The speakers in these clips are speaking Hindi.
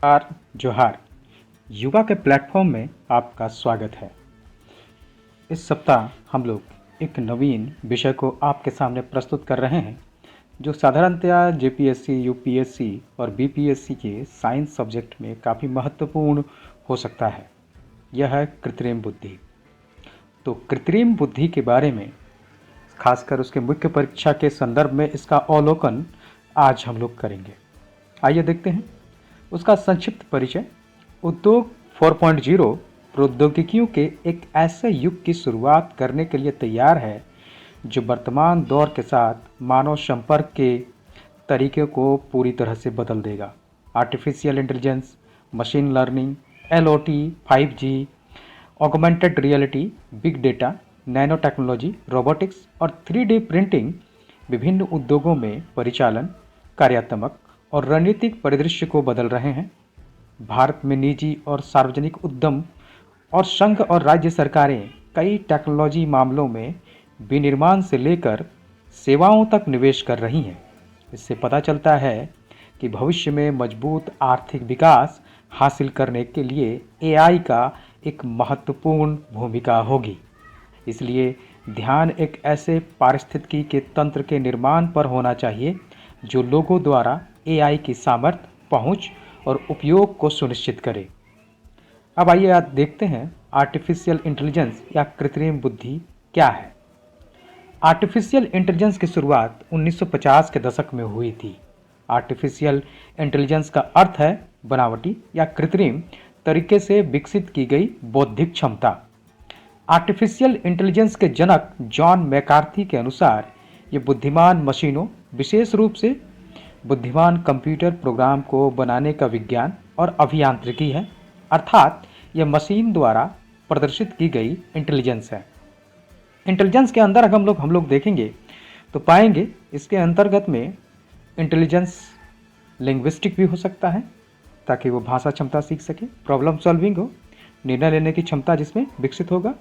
नमस्कार, जोहार। युवा के प्लेटफॉर्म में आपका स्वागत है। इस सप्ताह हम लोग एक नवीन विषय को आपके सामने प्रस्तुत कर रहे हैं जो साधारणतया जेपीएससी, यूपीएससी और बीपीएससी के साइंस सब्जेक्ट में काफ़ी महत्वपूर्ण हो सकता है। यह है कृत्रिम बुद्धि। तो कृत्रिम बुद्धि के बारे में, खासकर उसके मुख्य परीक्षा के संदर्भ में इसका अवलोकन आज हम लोग करेंगे। आइए देखते हैं उसका संक्षिप्त परिचय। उद्योग 4.0 प्रौद्योगिकियों के एक ऐसे युग की शुरुआत करने के लिए तैयार है जो वर्तमान दौर के साथ मानव संपर्क के तरीके को पूरी तरह से बदल देगा। Artificial intelligence, machine learning, LOT, 5G, augmented reality, big data, nano technology, robotics और 3D प्रिंटिंग विभिन्न उद्योगों में परिचालन, कार्यात्मक और रणनीतिक परिदृश्य को बदल रहे हैं। भारत में निजी और सार्वजनिक उद्यम और संघ और राज्य सरकारें कई टेक्नोलॉजी मामलों में विनिर्माण से लेकर सेवाओं तक निवेश कर रही हैं। इससे पता चलता है कि भविष्य में मजबूत आर्थिक विकास हासिल करने के लिए एआई का एक महत्वपूर्ण भूमिका होगी। इसलिए ध्यान एक ऐसे पारिस्थितिकी के तंत्र के निर्माण पर होना चाहिए जो लोगों द्वारा एआई की सामर्थ्य, पहुंच और उपयोग को सुनिश्चित करे। अब आइए आज देखते हैं आर्टिफिशियल इंटेलिजेंस या कृत्रिम बुद्धि क्या है। आर्टिफिशियल इंटेलिजेंस की शुरुआत 1950 के दशक में हुई थी। आर्टिफिशियल इंटेलिजेंस का अर्थ है बनावटी या कृत्रिम तरीके से विकसित की गई बौद्धिक क्षमता। आर्टिफिशियल इंटेलिजेंस के जनक जॉन मैकार्थी के अनुसार ये बुद्धिमान मशीनों, विशेष रूप से बुद्धिमान कंप्यूटर प्रोग्राम को बनाने का विज्ञान और अभियांत्रिकी है, अर्थात यह मशीन द्वारा प्रदर्शित की गई इंटेलिजेंस है। इंटेलिजेंस के अंदर अगर हम लोग देखेंगे तो पाएंगे इसके अंतर्गत में इंटेलिजेंस लिंग्विस्टिक भी हो सकता है ताकि वो भाषा क्षमता सीख सके, प्रॉब्लम सॉल्विंग हो, निर्णय लेने की क्षमता जिसमें विकसित होगा,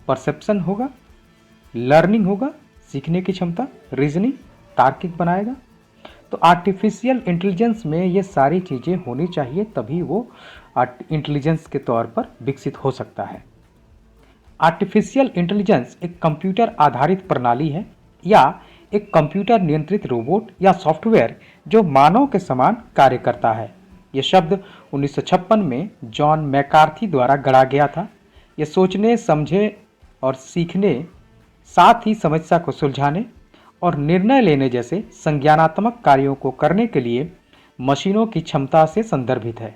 परसेप्शन होगा, लर्निंग होगा, सीखने की क्षमता, रीजनिंग, तार्किक बनाएगा। तो आर्टिफिशियल इंटेलिजेंस में ये सारी चीज़ें होनी चाहिए, तभी वो इंटेलिजेंस के तौर पर विकसित हो सकता है। आर्टिफिशियल इंटेलिजेंस एक कंप्यूटर आधारित प्रणाली है या एक कंप्यूटर नियंत्रित रोबोट या सॉफ्टवेयर जो मानव के समान कार्य करता है। यह शब्द 1956 में जॉन मैकार्थी द्वारा गढ़ा गया था। यह सोचने, समझे और सीखने, साथ ही समस्या को सुलझाने और निर्णय लेने जैसे संज्ञानात्मक कार्यों को करने के लिए मशीनों की क्षमता से संदर्भित है।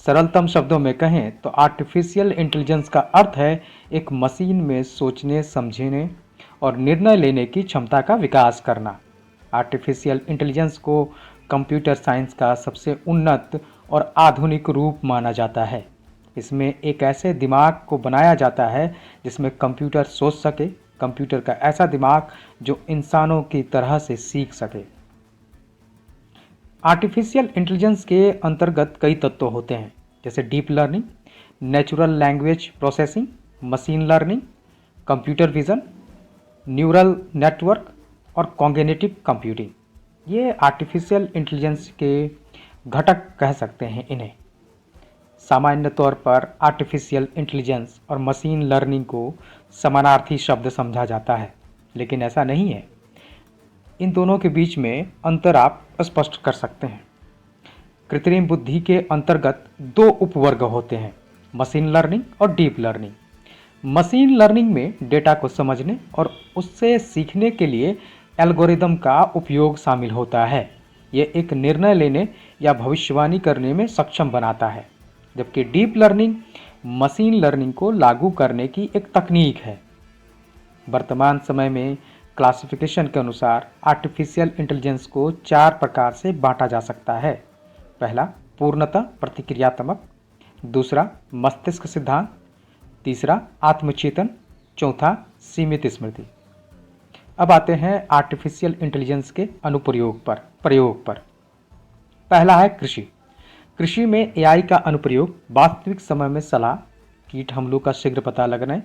सरलतम शब्दों में कहें तो आर्टिफिशियल इंटेलिजेंस का अर्थ है एक मशीन में सोचने, समझने और निर्णय लेने की क्षमता का विकास करना। आर्टिफिशियल इंटेलिजेंस को कंप्यूटर साइंस का सबसे उन्नत और आधुनिक रूप माना जाता है। इसमें एक ऐसे दिमाग को बनाया जाता है जिसमें कंप्यूटर सोच सके, कंप्यूटर का ऐसा दिमाग जो इंसानों की तरह से सीख सके। आर्टिफिशियल इंटेलिजेंस के अंतर्गत कई तत्व होते हैं जैसे deep learning, natural language processing, machine learning, computer vision, neural network और कॉग्निटिव कंप्यूटिंग। ये आर्टिफिशियल इंटेलिजेंस के घटक कह सकते हैं इन्हें। सामान्य तौर पर आर्टिफिशियल इंटेलिजेंस और मशीन लर्निंग को समानार्थी शब्द समझा जाता है, लेकिन ऐसा नहीं है। इन दोनों के बीच में अंतर आप स्पष्ट कर सकते हैं। कृत्रिम बुद्धि के अंतर्गत दो उपवर्ग होते हैं, मशीन लर्निंग और डीप लर्निंग। मशीन लर्निंग में डेटा को समझने और उससे सीखने के लिए एल्गोरिदम का उपयोग शामिल होता है। यह एक निर्णय लेने या भविष्यवाणी करने में सक्षम बनाता है, जबकि डीप लर्निंग मशीन लर्निंग को लागू करने की एक तकनीक है। वर्तमान समय में क्लासिफिकेशन के अनुसार आर्टिफिशियल इंटेलिजेंस को 4 प्रकार से बांटा जा सकता है। पहला पूर्णतः प्रतिक्रियात्मक, दूसरा मस्तिष्क सिद्धांत, तीसरा आत्मचेतन, चौथा सीमित स्मृति। अब आते हैं आर्टिफिशियल इंटेलिजेंस के अनुप्रयोग पर। पहला है कृषि। कृषि में एआई का अनुप्रयोग वास्तविक समय में सलाह, कीट हमलों का शीघ्र पता लगना,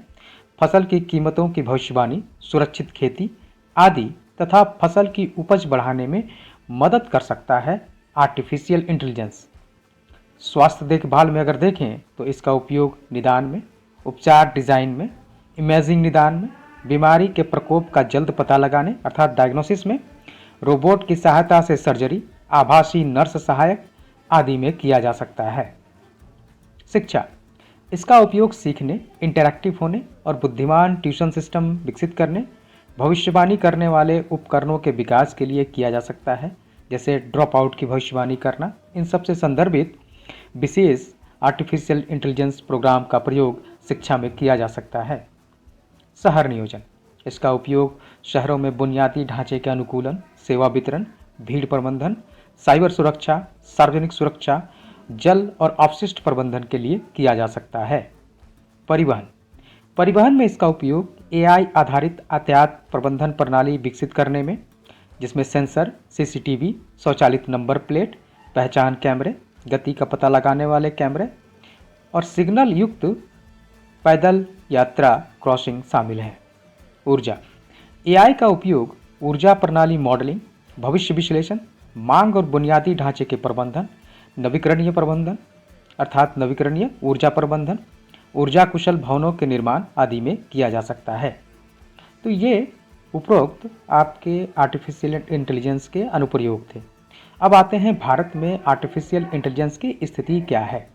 फसल की कीमतों की भविष्यवाणी, सुरक्षित खेती आदि तथा फसल की उपज बढ़ाने में मदद कर सकता है आर्टिफिशियल इंटेलिजेंस। स्वास्थ्य देखभाल में अगर देखें तो इसका उपयोग निदान में, उपचार डिज़ाइन में, इमेजिंग निदान में, बीमारी के प्रकोप का जल्द पता लगाने अर्थात डायग्नोसिस में, रोबोट की सहायता से सर्जरी, आभासी नर्स सहायक आदि में किया जा सकता है। शिक्षा, इसका उपयोग सीखने, इंटरैक्टिव होने और बुद्धिमान ट्यूशन सिस्टम विकसित करने, भविष्यवाणी करने वाले उपकरणों के विकास के लिए किया जा सकता है, जैसे ड्रॉप आउट की भविष्यवाणी करना। इन सबसे संदर्भित विशेष आर्टिफिशियल इंटेलिजेंस प्रोग्राम का प्रयोग शिक्षा में किया जा सकता है। शहर नियोजन, इसका उपयोग शहरों में बुनियादी ढांचे के अनुकूलन, सेवा वितरण, भीड़ प्रबंधन, साइबर सुरक्षा, सार्वजनिक सुरक्षा, जल और अपशिष्ट प्रबंधन के लिए किया जा सकता है। परिवहन, परिवहन में इसका उपयोग एआई आधारित यातायात प्रबंधन प्रणाली विकसित करने में, जिसमें सेंसर, सीसीटीवी, स्वचालित नंबर प्लेट, पहचान कैमरे, गति का पता लगाने वाले कैमरे और सिग्नल युक्त पैदल यात्रा क्रॉसिंग शामिल हैं। ऊर्जा, एआई का उपयोग ऊर्जा प्रणाली मॉडलिंग, भविष्य विश्लेषण, मांग और बुनियादी ढांचे के प्रबंधन, नवीकरणीय प्रबंधन अर्थात नवीकरणीय ऊर्जा प्रबंधन, ऊर्जा कुशल भवनों के निर्माण आदि में किया जा सकता है। तो ये उपरोक्त आपके आर्टिफिशियल इंटेलिजेंस के अनुप्रयोग थे। अब आते हैं भारत में आर्टिफिशियल इंटेलिजेंस की स्थिति क्या है।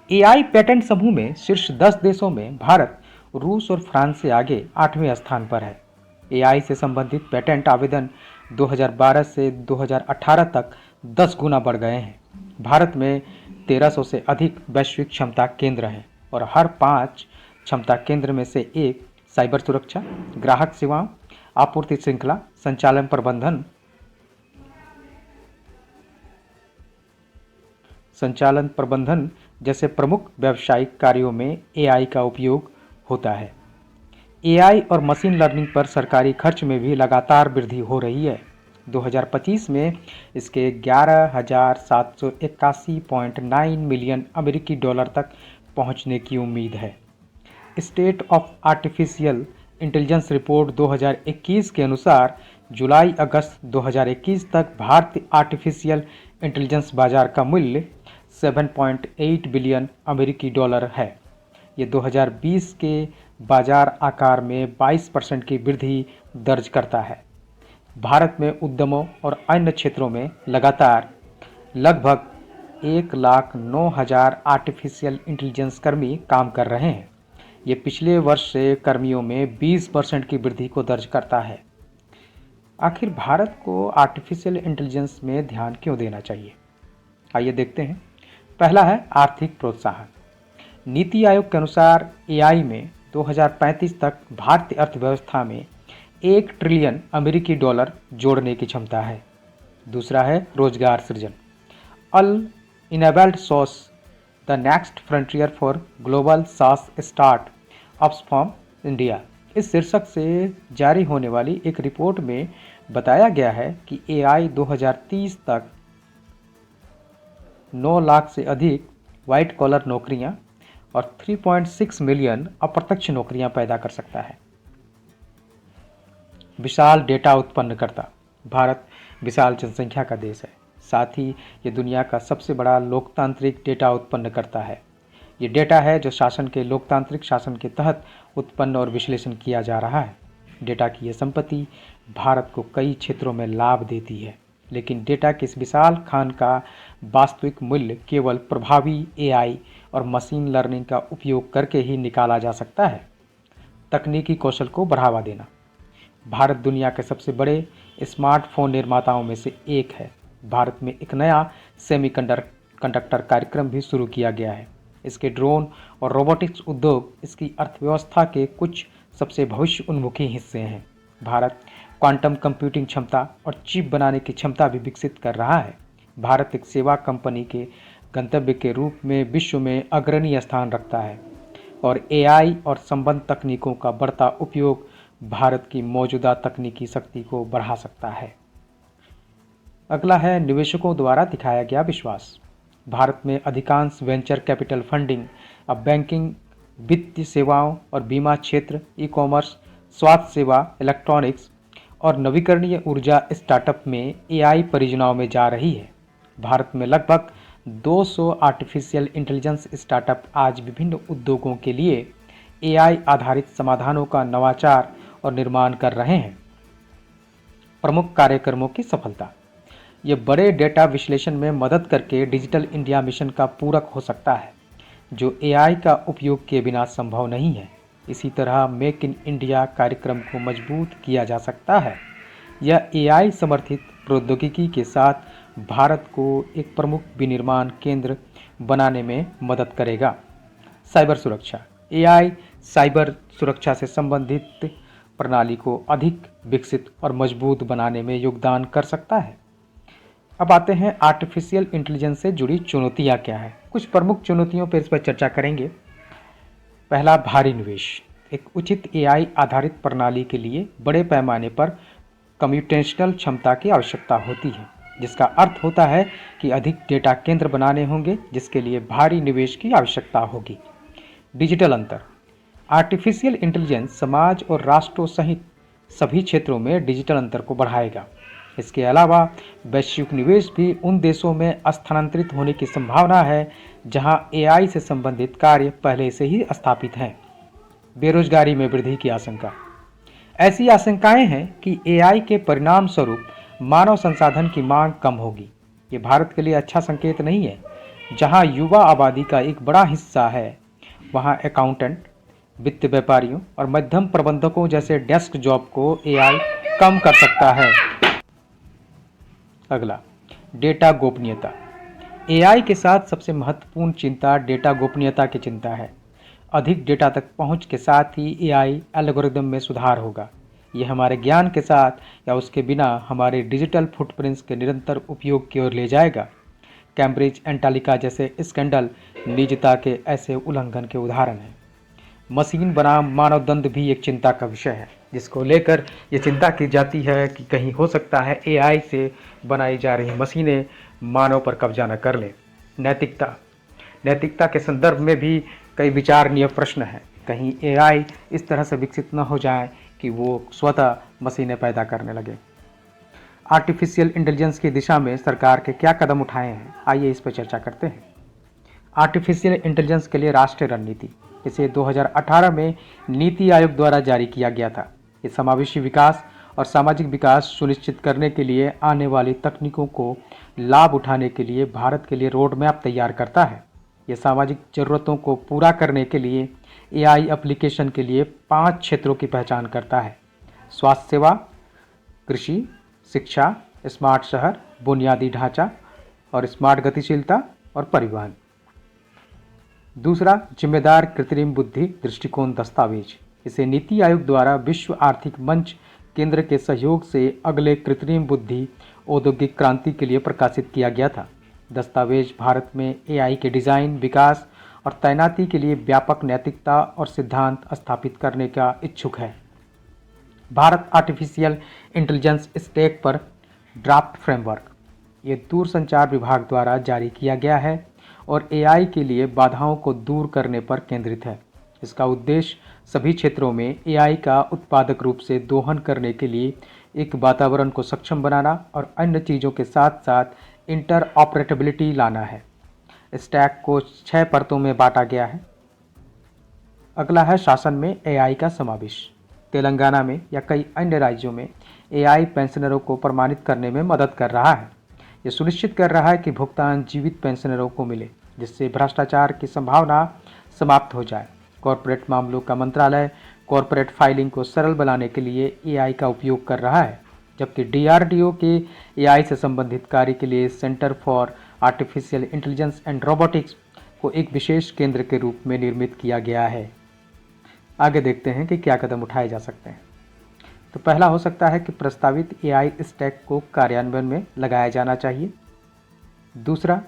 एआई पेटेंट समूह में शीर्ष 10 देशों में भारत रूस और फ्रांस से आगे 8वें स्थान पर है। एआई से संबंधित पेटेंट आवेदन 2012 से 2018 तक 10 गुना बढ़ गए हैं। भारत में 1300 से अधिक वैश्विक क्षमता केंद्र हैं और हर 5 क्षमता केंद्र में से एक साइबर सुरक्षा, ग्राहक सेवाओं, आपूर्ति श्रृंखला, संचालन प्रबंधन जैसे प्रमुख व्यावसायिक कार्यों में एआई का उपयोग होता है। एआई और मशीन लर्निंग पर सरकारी खर्च में भी लगातार वृद्धि हो रही है। 2025 में इसके 11,781.9 मिलियन अमेरिकी डॉलर तक पहुंचने की उम्मीद है। State of artificial intelligence report 2021 के अनुसार जुलाई अगस्त 2021 तक भारतीय आर्टिफिशियल इंटेलिजेंस बाजार का मूल्य 7.8 बिलियन अमेरिकी डॉलर है। ये 2020 के बाजार आकार में 22% की वृद्धि दर्ज करता है। भारत में उद्यमों और अन्य क्षेत्रों में लगातार लगभग 1,09,000 आर्टिफिशियल इंटेलिजेंस कर्मी काम कर रहे हैं। ये पिछले वर्ष से कर्मियों में 20% की वृद्धि को दर्ज करता है। आखिर भारत को आर्टिफिशियल इंटेलिजेंस में ध्यान क्यों देना चाहिए? आइए देखते हैं। पहला है आर्थिक प्रोत्साहन। नीति आयोग के अनुसार एआई में 2035 तक भारतीय अर्थव्यवस्था में 1 ट्रिलियन अमेरिकी डॉलर जोड़ने की क्षमता है। दूसरा है रोजगार सृजन। AI enabled source the next frontier for global SaaS startups from India, इस शीर्षक से जारी होने वाली एक रिपोर्ट में बताया गया है कि एआई 2030 तक 9 लाख से अधिक वाइट कॉलर नौकरियां और 3.6 मिलियन अप्रत्यक्ष नौकरियां पैदा कर सकता है। विशाल डेटा उत्पन्नकर्ता। भारत विशाल जनसंख्या का देश है, साथ ही ये दुनिया का सबसे बड़ा लोकतांत्रिक डेटा उत्पन्नकर्ता है। ये डेटा है जो शासन के लोकतांत्रिक शासन के तहत उत्पन्न और विश्लेषण किया जा रहा है। डेटा की यह संपत्ति भारत को कई क्षेत्रों में लाभ देती है, लेकिन डेटा के इस विशाल खान का वास्तविक मूल्य केवल प्रभावी एआई और मशीन लर्निंग का उपयोग करके ही निकाला जा सकता है। तकनीकी कौशल को बढ़ावा देना। भारत दुनिया के सबसे बड़े स्मार्टफोन निर्माताओं में से एक है। भारत में एक नया सेमीकंडक्टर कार्यक्रम भी शुरू किया गया है। इसके ड्रोन और रोबोटिक्स उद्योग इसकी अर्थव्यवस्था के कुछ सबसे भविष्य उन्मुखी हिस्से हैं। भारत क्वांटम कंप्यूटिंग क्षमता और चिप बनाने की क्षमता भी विकसित कर रहा है। भारत एक सेवा कंपनी के गंतव्य के रूप में विश्व में अग्रणी स्थान रखता है और एआई और संबद्ध तकनीकों का बढ़ता उपयोग भारत की मौजूदा तकनीकी शक्ति को बढ़ा सकता है। अगला है निवेशकों द्वारा दिखाया गया विश्वास। भारत में अधिकांश वेंचर कैपिटल फंडिंग अब बैंकिंग, वित्तीय सेवाओं और बीमा क्षेत्र, ई-कॉमर्स, स्वास्थ्य सेवा, इलेक्ट्रॉनिक्स और नवीकरणीय ऊर्जा स्टार्टअप में एआई परियोजनाओं में जा रही है। भारत में लगभग 200 आर्टिफिशियल इंटेलिजेंस स्टार्टअप आज विभिन्न उद्योगों के लिए एआई आधारित समाधानों का नवाचार और निर्माण कर रहे हैं। प्रमुख कार्यक्रमों की सफलता। ये बड़े डेटा विश्लेषण में मदद करके डिजिटल इंडिया मिशन का पूरक हो सकता है, जो एआई का उपयोग किए बिना संभव नहीं है। इसी तरह मेक इन इंडिया कार्यक्रम को मजबूत किया जा सकता है। यह एआई समर्थित प्रौद्योगिकी के साथ भारत को एक प्रमुख विनिर्माण केंद्र बनाने में मदद करेगा। साइबर सुरक्षा। एआई साइबर सुरक्षा से संबंधित प्रणाली को अधिक विकसित और मजबूत बनाने में योगदान कर सकता है। अब आते हैं आर्टिफिशियल इंटेलिजेंस से जुड़ी चुनौतियां क्या हैं। कुछ प्रमुख चुनौतियों पर इस पर चर्चा करेंगे। पहला, भारी निवेश। एक उचित एआई आधारित प्रणाली के लिए बड़े पैमाने पर कम्प्यूटेशनल क्षमता की आवश्यकता होती है, जिसका अर्थ होता है कि अधिक डेटा केंद्र बनाने होंगे, जिसके लिए भारी निवेश की आवश्यकता होगी। डिजिटल अंतर। आर्टिफिशियल इंटेलिजेंस समाज और राष्ट्रों सहित सभी क्षेत्रों में डिजिटल अंतर को बढ़ाएगा। इसके अलावा वैश्विक निवेश भी उन देशों में स्थानांतरित होने की संभावना है जहां एआई से संबंधित कार्य पहले से ही स्थापित हैं। बेरोजगारी में वृद्धि की आशंका। ऐसी आशंकाएं हैं कि एआई के परिणाम स्वरूप मानव संसाधन की मांग कम होगी। ये भारत के लिए अच्छा संकेत नहीं है। जहां युवा आबादी का एक बड़ा हिस्सा है, वहां अकाउंटेंट, वित्त व्यापारियों और मध्यम प्रबंधकों जैसे डेस्क जॉब को एआई कम कर सकता है। अगला, डेटा गोपनीयता। एआई के साथ सबसे महत्वपूर्ण चिंता डेटा गोपनीयता की चिंता है। अधिक डेटा तक पहुंच के साथ ही एआई एल्गोरिदम में सुधार होगा। यह हमारे ज्ञान के साथ या उसके बिना हमारे डिजिटल फुटप्रिंट्स के निरंतर उपयोग की ओर ले जाएगा। कैम्ब्रिज एनालिटिका जैसे स्कैंडल निजता के ऐसे उल्लंघन के उदाहरण हैं। मशीन बनाम मानव दंड भी एक चिंता का विषय है, जिसको लेकर ये चिंता की जाती है कि कहीं हो सकता है एआई से बनाई जा रही मशीनें मानव पर कब्जा न कर लें। नैतिकता के संदर्भ में भी कई विचारणीय प्रश्न हैं। कहीं एआई इस तरह से विकसित न हो जाए कि वो स्वतः मशीनें पैदा करने लगे। आर्टिफिशियल इंटेलिजेंस की दिशा में सरकार के क्या कदम उठाए हैं, आइए इस पर चर्चा करते हैं। आर्टिफिशियल इंटेलिजेंस के लिए राष्ट्रीय रणनीति, इसे 2018 में नीति आयोग द्वारा जारी किया गया था। ये समावेशी विकास और सामाजिक विकास सुनिश्चित करने के लिए आने वाली तकनीकों को लाभ उठाने के लिए भारत के लिए रोड मैप तैयार करता है। ये सामाजिक ज़रूरतों को पूरा करने के लिए एआई एप्लीकेशन के लिए 5 क्षेत्रों की पहचान करता है: स्वास्थ्य सेवा, कृषि, शिक्षा, स्मार्ट शहर, बुनियादी ढांचा और स्मार्ट गतिशीलता और परिवहन। दूसरा, जिम्मेदार कृत्रिम बुद्धि दृष्टिकोण दस्तावेज, इसे नीति आयोग द्वारा विश्व आर्थिक मंच केंद्र के सहयोग से अगले कृत्रिम बुद्धि औद्योगिक क्रांति के लिए प्रकाशित किया गया था। दस्तावेज भारत में एआई के डिज़ाइन, विकास और तैनाती के लिए व्यापक नैतिकता और सिद्धांत स्थापित करने का इच्छुक है। भारत आर्टिफिशियल इंटेलिजेंस स्टैक पर ड्राफ्ट फ्रेमवर्क, ये दूरसंचार विभाग द्वारा जारी किया गया है और एआई के लिए बाधाओं को दूर करने पर केंद्रित है। इसका उद्देश्य सभी क्षेत्रों में एआई का उत्पादक रूप से दोहन करने के लिए एक वातावरण को सक्षम बनाना और अन्य चीज़ों के साथ साथ इंटरऑपरेटेबिलिटी लाना है। स्टैक को 6 परतों में बांटा गया है। अगला है शासन में एआई का समावेश। तेलंगाना में या कई अन्य राज्यों में एआई पेंशनरों को प्रमाणित करने में मदद कर रहा है। ये सुनिश्चित कर रहा है कि भुगतान जीवित पेंशनरों को मिले, जिससे भ्रष्टाचार की संभावना समाप्त हो जाए। कॉरपोरेट मामलों का मंत्रालय कॉरपोरेट फाइलिंग को सरल बनाने के लिए एआई का उपयोग कर रहा है, जबकि डीआरडीओ के एआई से संबंधित कार्य के लिए centre for artificial intelligence and robotics को एक विशेष केंद्र के रूप में निर्मित किया गया है। आगे देखते हैं कि क्या कदम उठाए जा सकते हैं। तो पहला हो सकता है कि प्रस्तावित एआई स्टैक को कार्यान्वयन में लगाया जाना चाहिए। दूसरा,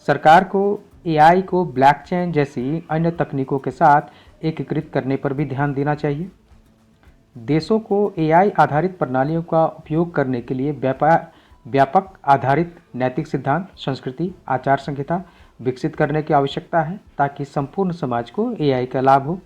सरकार को एआई को ब्लॉकचेन जैसी अन्य तकनीकों के साथ एकीकृत करने पर भी ध्यान देना चाहिए। देशों को एआई आधारित प्रणालियों का उपयोग करने के लिए व्यापक आधारित नैतिक सिद्धांत, संस्कृति, आचार संहिता विकसित करने की आवश्यकता है, ताकि संपूर्ण समाज को एआई का लाभ हो।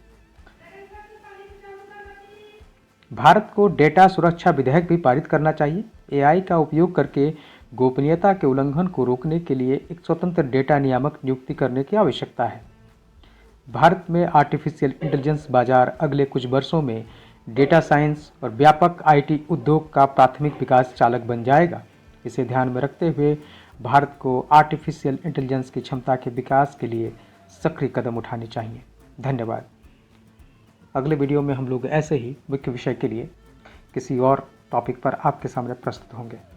भारत को डेटा सुरक्षा विधेयक भी पारित करना चाहिए। एआई का उपयोग करके गोपनीयता के उल्लंघन को रोकने के लिए एक स्वतंत्र डेटा नियामक नियुक्ति करने की आवश्यकता है। भारत में आर्टिफिशियल इंटेलिजेंस बाजार अगले कुछ वर्षों में डेटा साइंस और व्यापक आईटी उद्योग का प्राथमिक विकास चालक बन जाएगा। इसे ध्यान में रखते हुए भारत को आर्टिफिशियल इंटेलिजेंस की क्षमता के विकास के लिए सक्रिय कदम उठाने चाहिए। धन्यवाद। अगले वीडियो में हम लोग ऐसे ही मुख्य विषय के लिए किसी और टॉपिक पर आपके सामने प्रस्तुत होंगे।